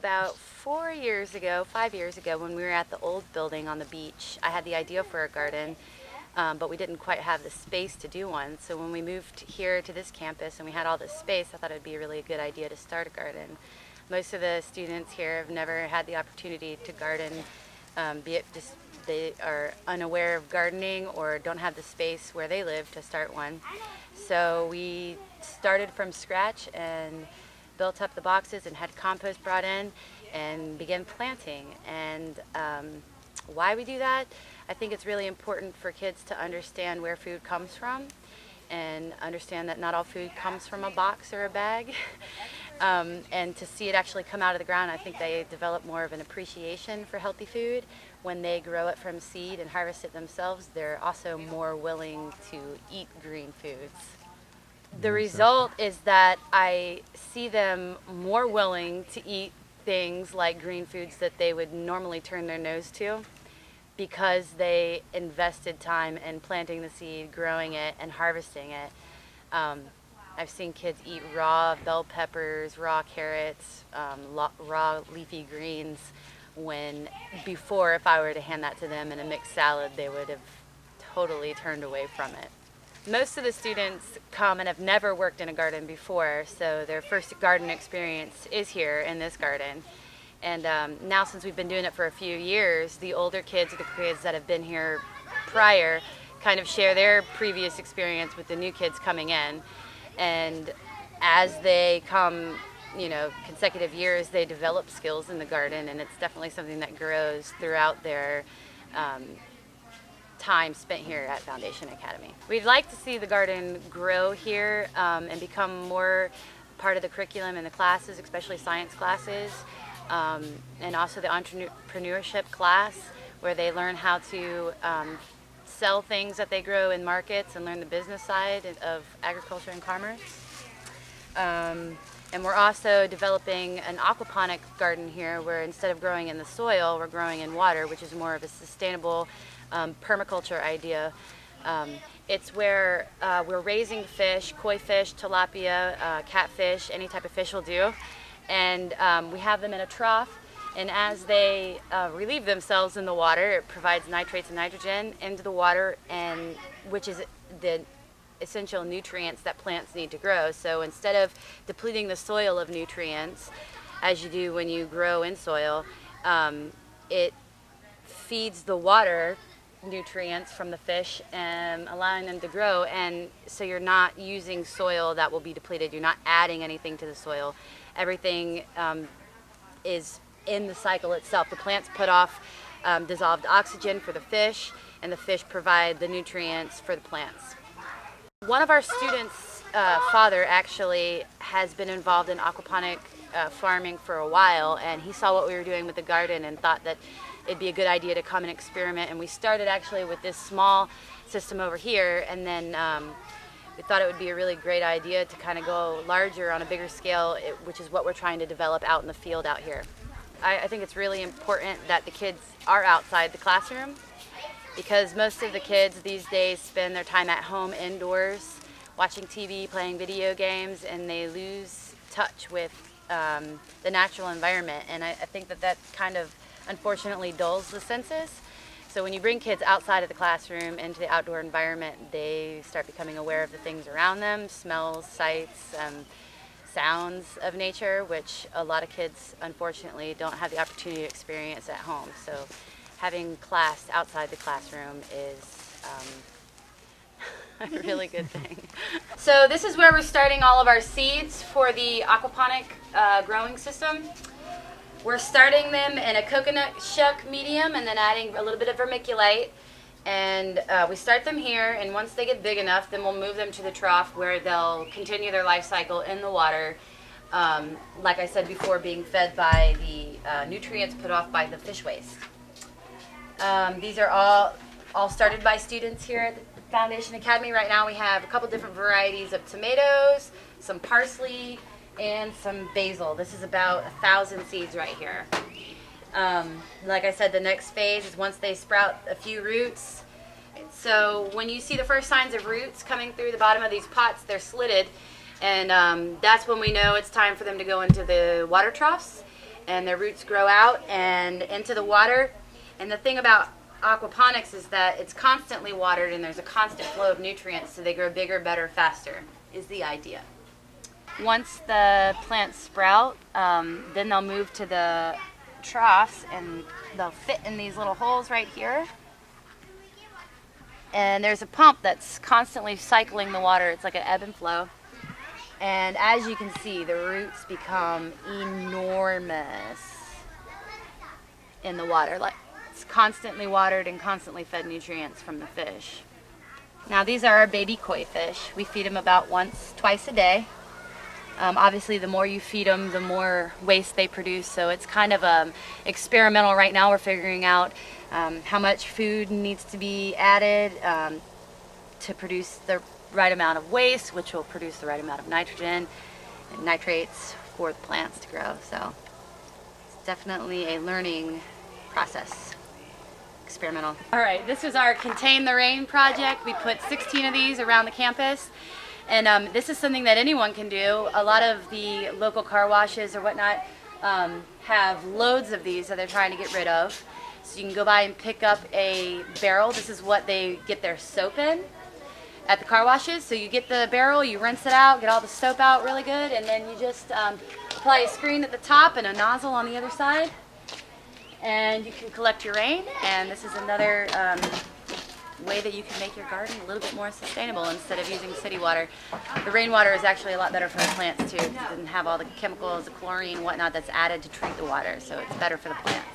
About 4 years ago, 5 years ago, when we were at the old building on the beach, I had the idea for a garden, but we didn't quite have the space to do one. So when we moved here to this campus and we had all this space, I thought it would be a really good idea to start a garden. Most of the students here have never had the opportunity to garden, be it just they are unaware of gardening or don't have the space where they live to start one. So we started from scratch and built up the boxes and had compost brought in and began planting. And why we do that, I think it's really important for kids to understand where food comes from and understand that not all food comes from a box or a bag. And to see it actually come out of the ground, I think they develop more of an appreciation for healthy food. When they grow it from seed and harvest it themselves, they're also more willing to eat green foods. The result is that I see them more willing to eat things like green foods that they would normally turn their nose to because they invested time in planting the seed, growing it, and harvesting it. I've seen kids eat raw bell peppers, raw carrots, raw leafy greens, when before, if I were to hand that to them in a mixed salad, they would have totally turned away from it. Most of the students come and have never worked in a garden before, so their first garden experience is here in this garden. And now, since we've been doing it for a few years, the older kids, the kids that have been here prior, kind of share their previous experience with the new kids coming in. And as they come, consecutive years, they develop skills in the garden, and it's definitely something that grows throughout their time spent here at Foundation Academy. We'd like to see the garden grow here and become more part of the curriculum in the classes, especially science classes, and also the entrepreneurship class, where they learn how to sell things that they grow in markets and learn the business side of agriculture and commerce. And we're also developing an aquaponic garden here, where instead of growing in the soil, we're growing in water, which is more of a sustainable permaculture idea. It's where we're raising fish, koi fish, tilapia, catfish, any type of fish will do. And we have them in a trough, and as they relieve themselves in the water, it provides nitrates and nitrogen into the water, and which is the essential nutrients that plants need to grow. So instead of depleting the soil of nutrients, as you do when you grow in soil, it feeds the water nutrients from the fish and allowing them to grow. And so you're not using soil that will be depleted. You're not adding anything to the soil. Everything is in the cycle itself. The plants put off dissolved oxygen for the fish, and the fish provide the nutrients for the plants. One of our students' father actually has been involved in aquaponic farming for a while, and he saw what we were doing with the garden and thought that it'd be a good idea to come and experiment. And we started actually with this small system over here, and then we thought it would be a really great idea to kind of go larger on a bigger scale, which is what we're trying to develop out in the field out here. I think it's really important that the kids are outside the classroom, because most of the kids these days spend their time at home indoors watching TV, playing video games, and they lose touch with the natural environment. And I think that kind of unfortunately dulls the senses. So when you bring kids outside of the classroom into the outdoor environment, they start becoming aware of the things around them, smells, sights, sounds of nature, which a lot of kids unfortunately don't have the opportunity to experience at home. So having class outside the classroom is a really good thing. So this is where we're starting all of our seeds for the aquaponic growing system. We're starting them in a coconut shuck medium and then adding a little bit of vermiculite. And we start them here, and once they get big enough, then we'll move them to the trough where they'll continue their life cycle in the water. Like I said before, being fed by the nutrients put off by the fish waste. These are all started by students here at the Foundation Academy. Right now we have a couple different varieties of tomatoes, some parsley, and some basil. This is about 1,000 seeds right here. Like I said, the next phase is once they sprout a few roots. So when you see the first signs of roots coming through the bottom of these pots, they're slitted, and that's when we know it's time for them to go into the water troughs. and their roots grow out and into the water. And the thing about aquaponics is that it's constantly watered and there's a constant flow of nutrients, so they grow bigger, better, faster, is the idea. Once the plants sprout, then they'll move to the troughs and they'll fit in these little holes right here. And there's a pump that's constantly cycling the water. It's like an ebb and flow. And as you can see, the roots become enormous in the water. Like, it's constantly watered and constantly fed nutrients from the fish. Now these are our baby koi fish. We feed them about twice a day. Obviously the more you feed them, the more waste they produce, so it's kind of experimental right now. We're figuring out how much food needs to be added to produce the right amount of waste, which will produce the right amount of nitrogen and nitrates for the plants to grow. So it's definitely a learning process. Experimental. All right, this was our Contain the Rain project. We put 16 of these around the campus. And this is something that anyone can do. A lot of the local car washes or whatnot have loads of these that they're trying to get rid of. So you can go by and pick up a barrel. This is what they get their soap in at the car washes. So you get the barrel, you rinse it out, get all the soap out really good, and then you just apply a screen at the top and a nozzle on the other side. And you can collect your rain. And this is another way that you can make your garden a little bit more sustainable instead of using city water. The rainwater is actually a lot better for the plants too, because it doesn't have all the chemicals, the chlorine and whatnot that's added to treat the water, so it's better for the plants.